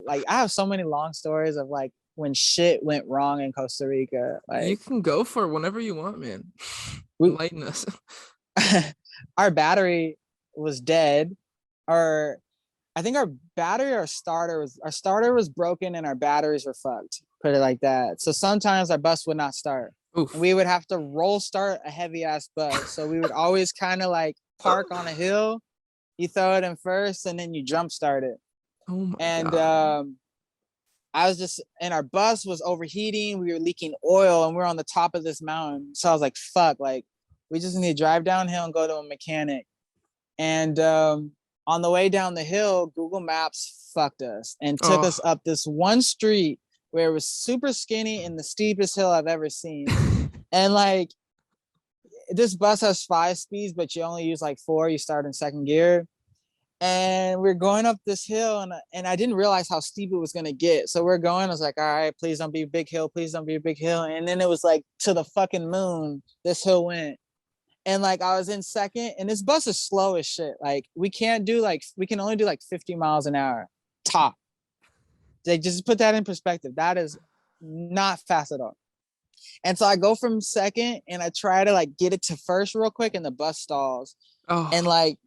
like I have so many long stories of like when shit went wrong in Costa Rica. You Like can go for it whenever you want, man. we Enlighten us. our battery was dead. Our I think our battery or starter was broken and our batteries were fucked. Put it like that. So sometimes our bus would not start. And Oof. we would have to roll start a heavy ass bus. So we would always kind of like park on a hill. You throw it in first and then you jump start it. Oh my And God. I was just and our bus was overheating. We were leaking oil and we are on the top of this mountain. So I was like, fuck, like we just need to drive downhill and go to a mechanic. And on the way down the hill, Google Maps fucked us and took us Oh. up this one street where it was super skinny and the steepest hill I've ever seen. And like this bus has 5 speeds, but you only use like 4. You start in second gear. And we're going up this hill, and I didn't realize how steep it was gonna get. So we're going. I was like, all right, please don't be a big hill. Please don't be a big hill. And then it was like to the fucking moon. This hill went. And like I was in second, and this bus is slow as shit. Like we can only do like 50 miles an hour top. They just put that in perspective. That is not fast at all. And so I go from second and I try to like get it to first real quick, and the bus stalls. And Oh. like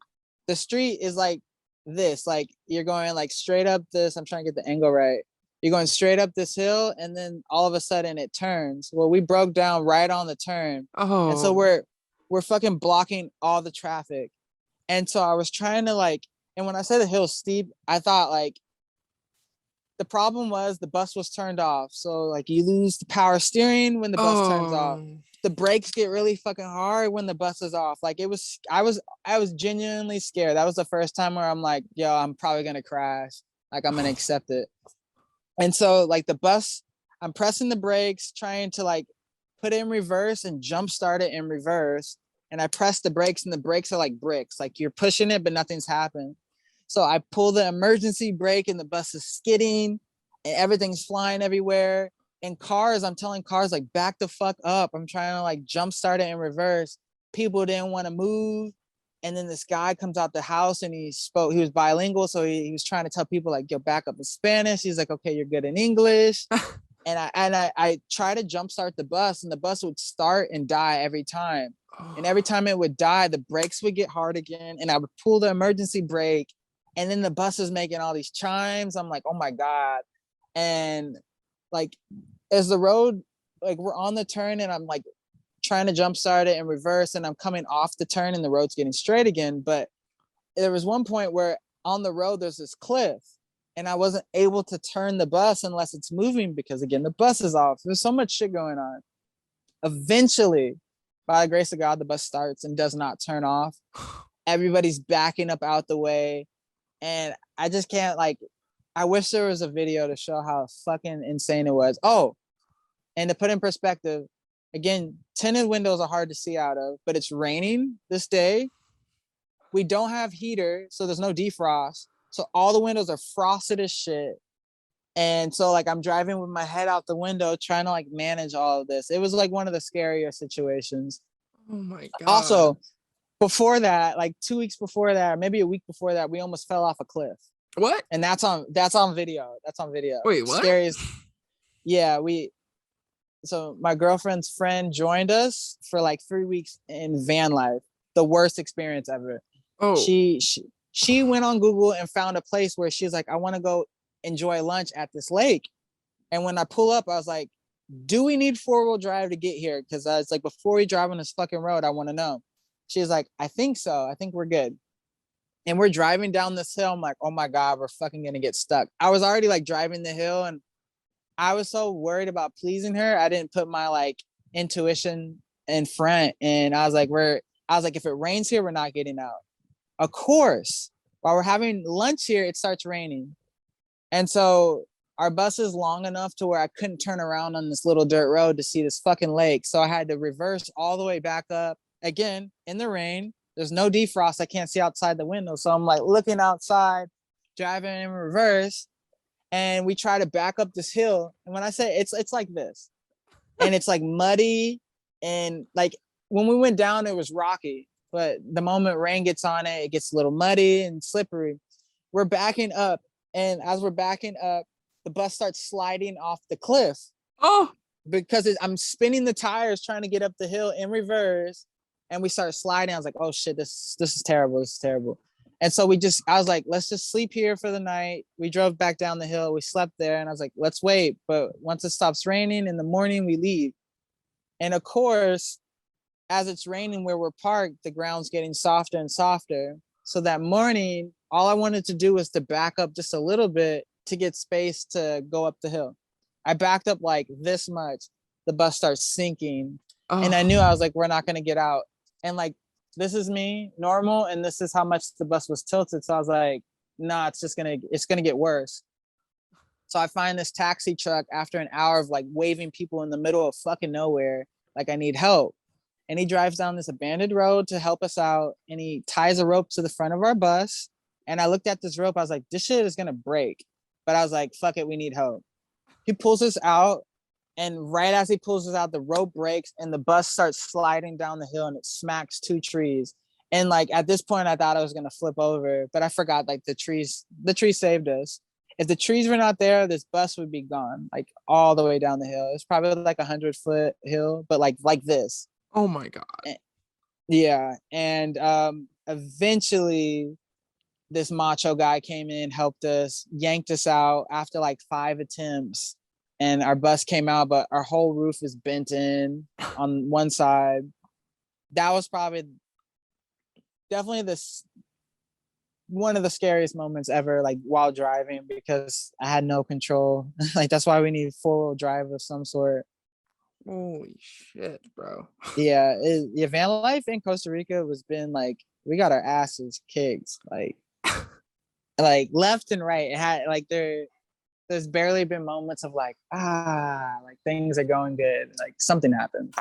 the street is like this, like you're going like straight up this. I'm trying to get the angle right. You're going straight up this hill, and then all of a sudden it turns. Well, we broke down right on the turn. And so Oh. we're fucking blocking all the traffic. And so I was trying to like, and when I said the hill's steep, I thought like the problem was the bus was turned off. So like you lose the power steering when the bus turns off. Oh. The brakes get really fucking hard when the bus is off. Like I was genuinely scared. That was the first time where I'm like, yo, I'm probably gonna crash. Like I'm gonna accept it. And so like the bus, I'm pressing the brakes, trying to like put it in reverse and jump start it in reverse. And I press the brakes, and the brakes are like bricks. Like you're pushing it, but nothing's happened. So I pull the emergency brake, and the bus is skidding and everything's flying everywhere. And cars, I'm telling cars like back the fuck up. I'm trying to like jump start it in reverse. People didn't want to move. And then this guy comes out the house and he was bilingual. So he was trying to tell people like, yo, back up in Spanish. He's like, okay, you're good in English. And I try to jumpstart the bus, and the bus would start and die every time. And every time it would die, the brakes would get hard again, and I would pull the emergency brake, and then the bus is making all these chimes. I'm like, oh my god! And like, as the road, like we're on the turn, and I'm like trying to jumpstart it in reverse, and I'm coming off the turn, and the road's getting straight again. But there was one point where on the road there's this cliff, and I wasn't able to turn the bus unless it's moving because again the bus is off. There's so much shit going on. Eventually, by the grace of God, the bus starts and does not turn off. Everybody's backing up out the way, and I just can't like. I wish there was a video to show how fucking insane it was. Oh, and to put in perspective, again, tinted windows are hard to see out of, but it's raining this day. We don't have heater, so there's no defrost. So all the windows are frosted as shit. And so like I'm driving with my head out the window trying to like manage all of this. It was like one of the scarier situations. Oh my God. Also, before that, like 2 weeks before that, or maybe a week before that, we almost fell off a cliff. What? And that's on video. That's on video. Wait, what? Scariest. Yeah, so my girlfriend's friend joined us for like 3 weeks in van life. The worst experience ever. Oh. She went on Google and found a place where she's like, I want to go enjoy lunch at this lake. And when I pull up, I was like, do we need 4-wheel drive to get here? Because I was like, before we drive on this fucking road, I want to know. She's like, I think so. I think we're good. And we're driving down this hill. I'm like, oh my God, we're fucking gonna get stuck. I was already like driving the hill, and I was so worried about pleasing her. I didn't put my like intuition in front. And I was like, if it rains here, we're not getting out. Of course, while we're having lunch here, it starts raining. And so our bus is long enough to where I couldn't turn around on this little dirt road to see this fucking lake. So I had to reverse all the way back up again in the rain. There's no defrost. I can't see outside the window. So I'm like looking outside, driving in reverse, and we try to back up this hill. And when I say it's like this, and it's like muddy, and like when we went down, it was rocky. But the moment rain gets on it, it gets a little muddy and slippery. We're backing up, and as we're backing up, bus starts sliding off the cliff Oh, because I'm spinning the tires trying to get up the hill in reverse, and we start sliding. I was like, oh shit, this is terrible. This is terrible. And so I was like, let's just sleep here for the night. We drove back down the hill. We slept there, and I was like, let's wait. But once it stops raining in the morning, we leave. And of course, as it's raining where we're parked, the ground's getting softer and softer. So that morning, all I wanted to do was to back up just a little bit to get space to go up the hill. I backed up like this much. The bus starts sinking. And I knew, I was like, we're not going to get out. And like, this is me, normal, and this is how much the bus was tilted. So I was like, nah, it's going to get worse. So I find this taxi truck after an hour of like waving people in the middle of fucking nowhere, like I need help. And he drives down this abandoned road to help us out, and he ties a rope to the front of our bus. And I looked at this rope, I was like, this shit is gonna break. But I was like, fuck it, we need help. He pulls us out, and right as he pulls us out, the rope breaks and the bus starts sliding down the hill and it smacks 2 trees. And like at this point, I thought I was gonna flip over, but I forgot like the trees saved us. If the trees were not there, this bus would be gone, like all the way down the hill. It's probably like 100-foot hill, but like this. oh my God. Yeah. And eventually this macho guy came in, helped us, yanked us out after like 5 attempts. And our bus came out, but our whole roof is bent in on one side. That was probably definitely one of the scariest moments ever, like while driving, because I had no control. Like that's why we need 4-wheel drive of some sort. Holy shit, bro. Yeah, van life in Costa Rica was been like, we got our asses kicked, like left and right. It had like there's barely been moments of like, like things are going good, like something happened.